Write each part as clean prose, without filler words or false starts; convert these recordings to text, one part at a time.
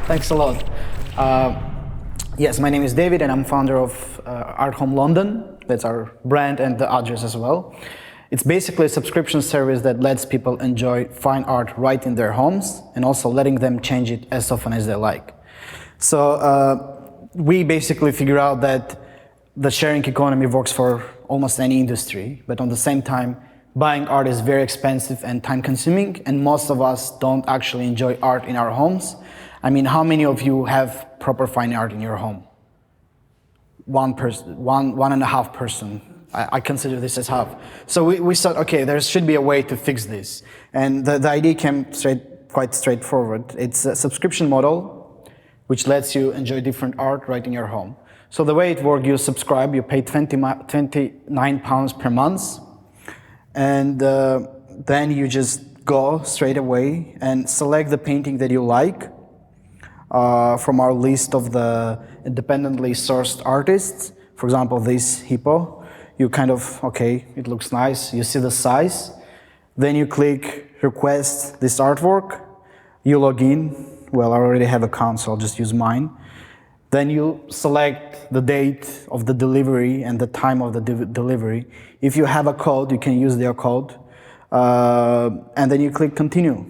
Thanks a lot. Yes, my name is David, and I'm founder of ArtHome London. That's our brand and the address as well. It's basically a subscription service that lets people enjoy fine art right in their homes and also letting them change it as often as they like. So we basically figure out that the sharing economy works for almost any industry, but on the same time, buying art is very expensive and time-consuming, and most of us don't actually enjoy art in our homes. I mean, how many of you have proper fine art in your home? One and a half person. I consider this as half. So we thought, okay, there should be a way to fix this. And the idea came quite straightforward. It's a subscription model, which lets you enjoy different art right in your home. So the way it works, you subscribe, you pay £29 per month, and then you just go straight away and select the painting that you like from our list of the independently sourced artists. For example, this hippo, you kind of, okay, it looks nice, you see the size, then you click request this artwork, you log in, well, I already have an account, so I'll just use mine. Then you select the date of the delivery and the time of the delivery. If you have a code, you can use their code. And then you click continue.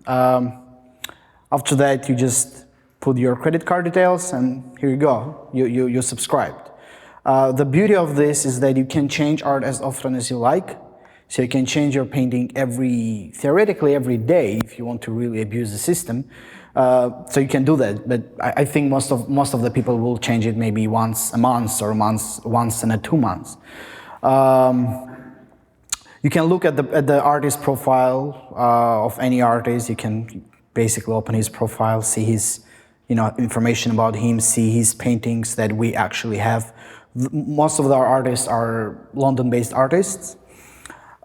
After that, you just put your credit card details, and here you go. You subscribed. The beauty of this is that you can change art as often as you like. So you can change your painting theoretically every day if you want to really abuse the system. So you can do that, but I think most of the people will change it maybe once a month or once in 2 months. You can look at the artist profile of any artist. You can basically open his profile, see his information about him, see his paintings that we actually have. Most of our artists are London-based artists.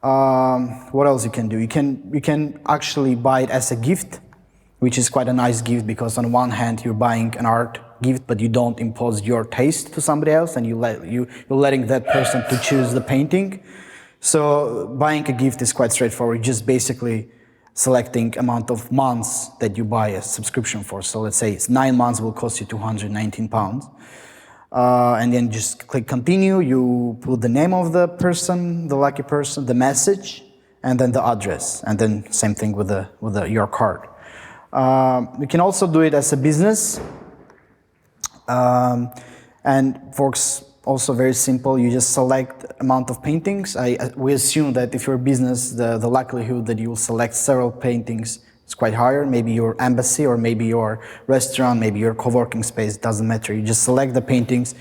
What else you can do? You can actually buy it as a gift, which is quite a nice gift, because on one hand you're buying an art gift, but you don't impose your taste to somebody else, and you're letting that person to choose the painting. So buying a gift is quite straightforward, just basically selecting amount of months that you buy a subscription for. So let's say it's 9 months will cost you £219. And then just click continue, you put the name of the person, the lucky person, the message, and then the address, and then same thing with your card. You can also do it as a business, and works also very simple. You just select amount of paintings. We assume that if you're a business, the likelihood that you will select several paintings is quite higher. Maybe your embassy, or maybe your restaurant, maybe your co-working space, doesn't matter. You just select the paintings,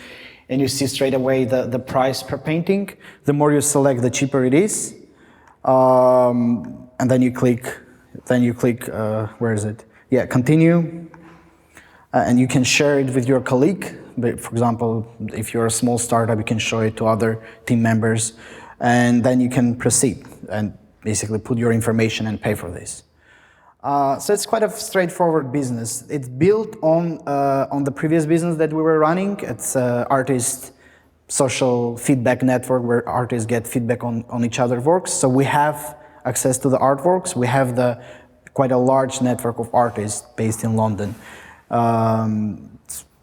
and you see straight away the price per painting. The more you select, the cheaper it is. And then you click, where is it? Yeah, continue. And you can share it with your colleague. But for example, if you're a small startup, you can show it to other team members. And then you can proceed and basically put your information and pay for this. So it's quite a straightforward business. It's built on the previous business that we were running. It's an artist social feedback network where artists get feedback on each other's works. So we have access to the artworks. We have quite a large network of artists based in London.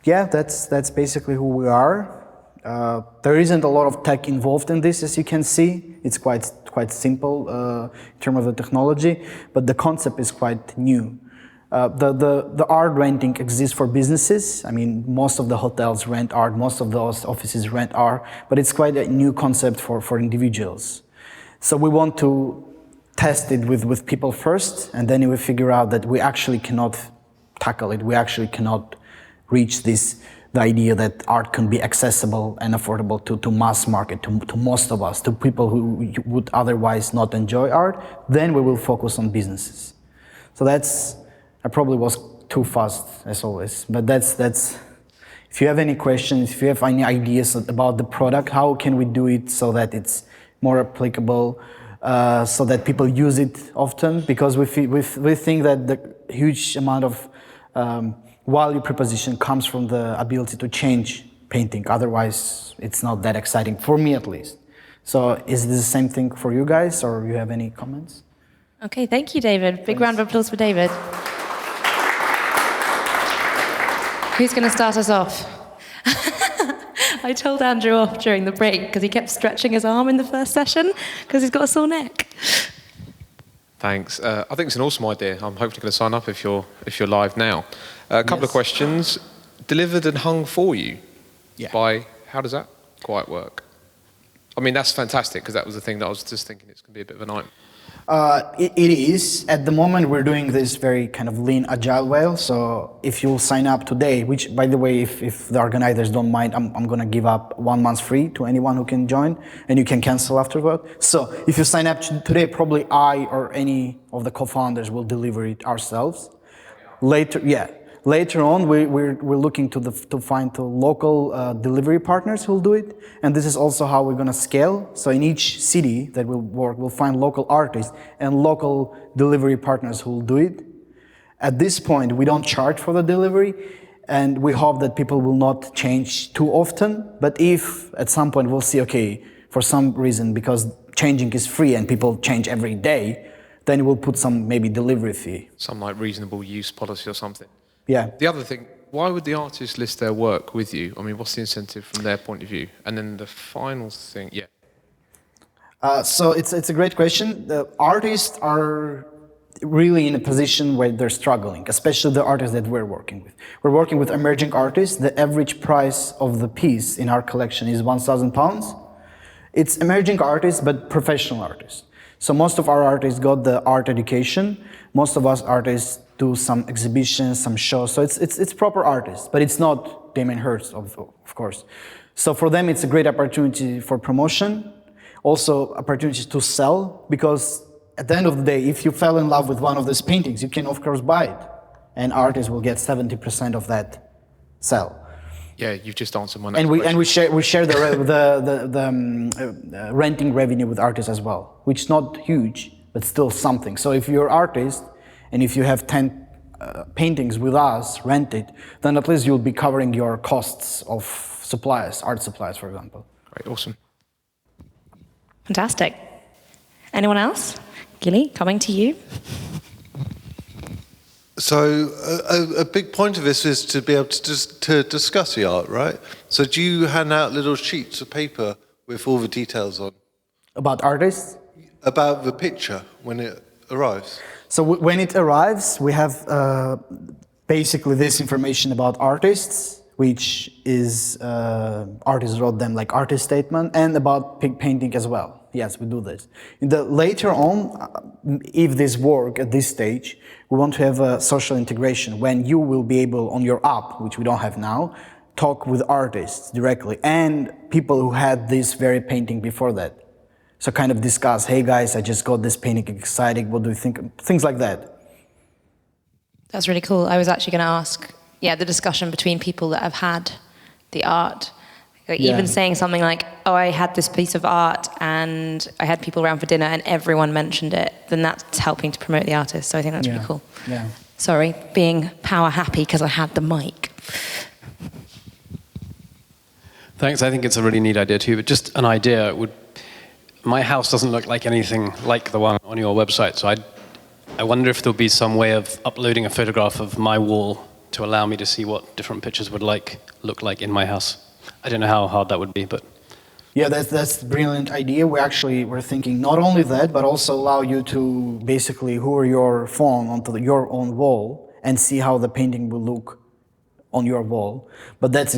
Yeah, that's basically who we are. There isn't a lot of tech involved in this, as you can see. It's quite simple in terms of the technology, but the concept is quite new. The art renting exists for businesses. I mean, most of the hotels rent art, most of those offices rent art, but it's quite a new concept for individuals. So we want to test it with people first, and then we figure out that we actually cannot tackle it. We actually cannot reach the idea that art can be accessible and affordable to mass market, to most of us, to people who would otherwise not enjoy art. Then we will focus on businesses. So I probably was too fast, as always, but that's. If you have any questions, if you have any ideas about the product, how can we do it so that it's more applicable, so that people use it often? Because we think that the huge amount of value proposition comes from the ability to change painting. Otherwise, it's not that exciting, for me at least. So is this the same thing for you guys, or you have any comments? Okay, thank you, David. Big round of applause for David. Who's going to start us off? I told Andrew off during the break because he kept stretching his arm in the first session because he's got a sore neck. Thanks. I think it's an awesome idea. I'm hopefully going to sign up if you're live now. A couple of questions. Delivered and hung for you. Yeah. How does that quite work? I mean, that's fantastic because that was the thing that I was just thinking it's going to be a bit of a nightmare. It is. At the moment, we're doing this very kind of lean, agile way. So if you'll sign up today, which, by the way, if the organizers don't mind, I'm going to give up 1 month free to anyone who can join, and you can cancel afterward. So if you sign up today, probably I or any of the co-founders will deliver it ourselves. Later on, we're looking to find the local delivery partners who'll do it, and this is also how we're going to scale. So in each city that we'll work, we'll find local artists and local delivery partners who'll do it. At this point, we don't charge for the delivery, and we hope that people will not change too often. But if at some point we'll see, okay, for some reason, because changing is free and people change every day, then we'll put some maybe delivery fee. Some like reasonable use policy or something. Yeah. The other thing, why would the artist list their work with you? I mean, what's the incentive from their point of view? And then the final thing, So it's a great question. The artists are really in a position where they're struggling, especially the artists that we're working with. We're working with emerging artists. The average price of the piece in our collection is £1,000. It's emerging artists, but professional artists. So most of our artists got the art education. Most of us artists do some exhibitions, some shows. So it's proper artists, but it's not Damien Hirst, of course. So for them, it's a great opportunity for promotion, also opportunities to sell, because at the end of the day, if you fell in love with one of these paintings, you can of course buy it, and artists will get 70% of that sell. Yeah, you've just answered my next question. And we share the renting revenue with artists as well, which is not huge, but still something. So if you're an artist, and if you have 10 paintings with us rented, then at least you'll be covering your costs of supplies, art supplies, for example. Great, awesome. Fantastic. Anyone else? Gilly, coming to you. So a big point of this is to be able to discuss the art, right? So do you hand out little sheets of paper with all the details on? About artists? About the picture when it arrives? So when it arrives, we have basically this information about artists, which is artists wrote them like artist statement, and about painting as well. Yes, we do this. Later on, if this work at this stage, we want to have a social integration when you will be able on your app, which we don't have now, talk with artists directly and people who had this very painting before that. So kind of discuss, hey guys, I just got this painting, exciting, what do you think? Things like that. That's really cool. I was actually going to ask, the discussion between people that have had the art. Even saying something like, oh, I had this piece of art and I had people around for dinner and everyone mentioned it, then that's helping to promote the artist. So I think that's really cool. Yeah. Sorry, being power happy because I had the mic. Thanks. I think it's a really neat idea too, but just an idea would... My house doesn't look like anything like the one on your website, so I wonder if there'll be some way of uploading a photograph of my wall to allow me to see what different pictures would look like in my house. I don't know how hard that would be, but... Yeah, that's a brilliant idea. We're thinking not only that, but also allow you to basically hover your phone onto your own wall and see how the painting will look on your wall. But that's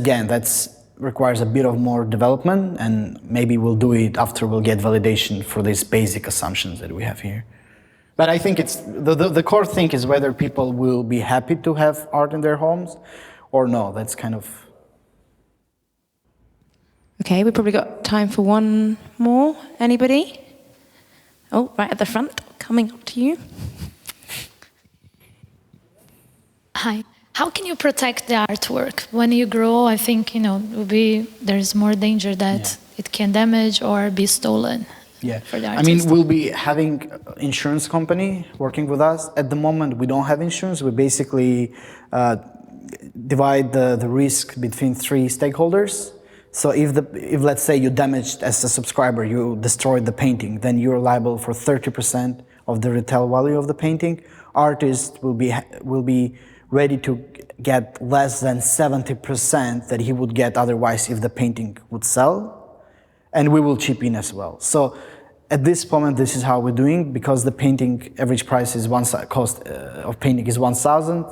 requires a bit of more development, and maybe we'll do it after we'll get validation for these basic assumptions that we have here. But I think it's the core thing is whether people will be happy to have art in their homes or no. That's kind of... Okay, we've probably got time for one more. Anybody? Oh, right at the front, coming up to you. Hi. How can you protect the artwork? When you grow, I think, there's more danger that it can damage or be stolen. Yeah, for the artist. I mean, we'll be having insurance company working with us. At the moment, we don't have insurance. We basically divide the risk between 3 stakeholders. So if let's say you damaged as a subscriber, you destroyed the painting, then you're liable for 30% of the retail value of the painting. Artists will be ready to get less than 70% that he would get otherwise if the painting would sell, and we will chip in as well. So at this moment, this is how we're doing, because the painting average price is cost of painting is 1,000.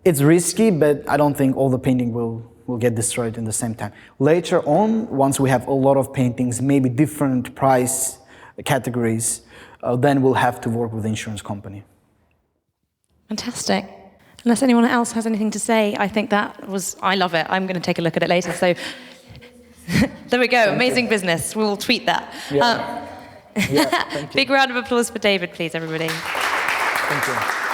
It's risky, but I don't think all the painting will get destroyed in the same time. Later on, once we have a lot of paintings, maybe different price categories, then we'll have to work with the insurance company. Fantastic. Unless anyone else has anything to say, I think I love it. I'm going to take a look at it later. So there we go. Amazing business. We'll tweet that. Yeah. Thank you. Big round of applause for David, please, everybody. Thank you.